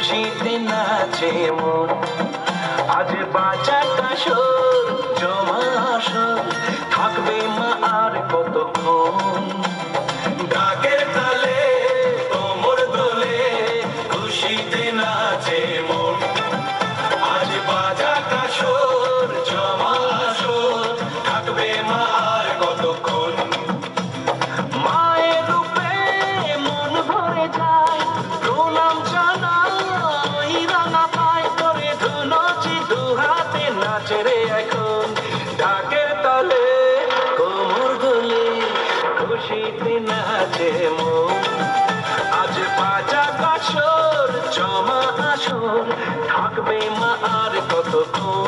খুশিতে নাচে মন। আজ বাঁচা কাশর জমা আসর, থাকবে মা আর কতক্ষণ। ডাকের তালে কোমর দোলে, খুশিতে নাচে মন। আজ বাজা কাশর জমা আসর, থাকবে মা আর কতক্ষণ। মায়ের রূপে মন ভরে যায়, প্রণাম জানাই রাঙা পায় করে ধুনচি দু হাতে নাচে রে এখন। ঢাকের তালে কোমর দোলে, খুশিতে নাচে মন। আজ বাজা কাশর জমা আসর, থাকবে মা আর কতক্ষণ।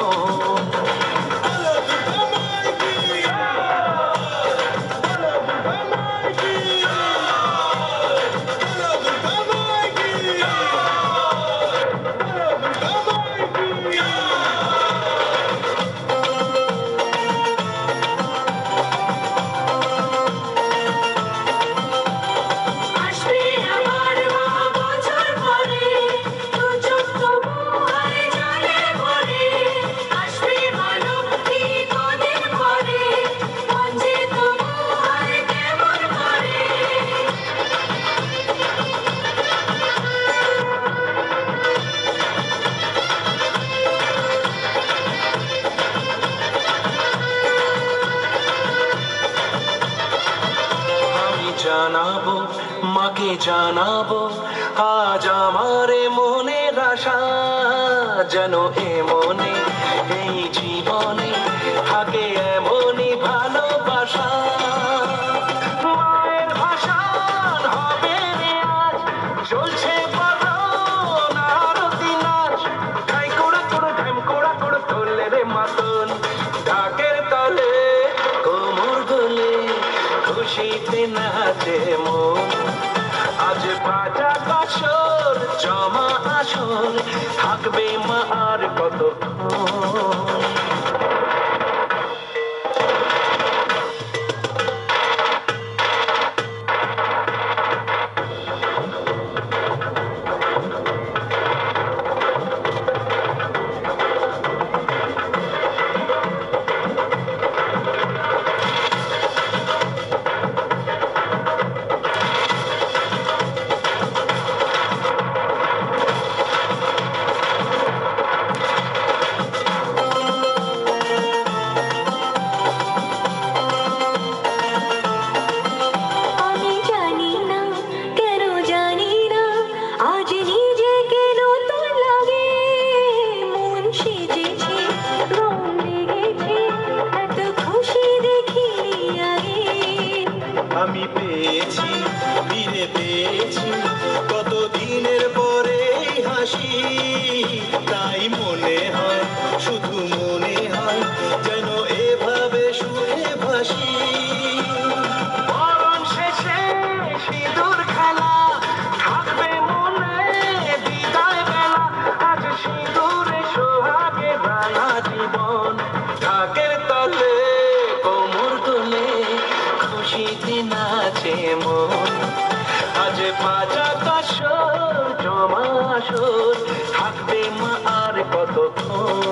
জানাবো মাকে জানাবো, আজ আমার মনের আশা, যেন এ মনে এই জীবনে থাকে এমনই ভালোবাসা। মায়ের ভাষণ হবে রে আজ, চলছে বারণ আরতি নাচ। ঢাই কোড়া কোড়া ঢ্যাম কোড়া কোড়া তোলে রে মাতন। ঢাকের তালে কোমর দোলে, খুশিতে নাচে মন। আজ বাজা কাশর জমা আসর, থাকবে মা আর কতক্ষণ। আমি পেয়েছি ফিরে পেয়েছি কত দিনের পরে হাসি, তাই মনে হয় শুধু মনে হয় যেন এভাবে সুখে ভাসি। বরণ শেষে সিঁদুর খেলা, থাকবে মনে বিদায় বেলা। আজ সিঁদুরে সোহাগে রাঙা জীবন। ঢাকের তালে কোমর দোলে, খুশিতে নাচে মন। আজ বাজা কাশর জমা আসর, থাকবে মা আর কতক্ষণ।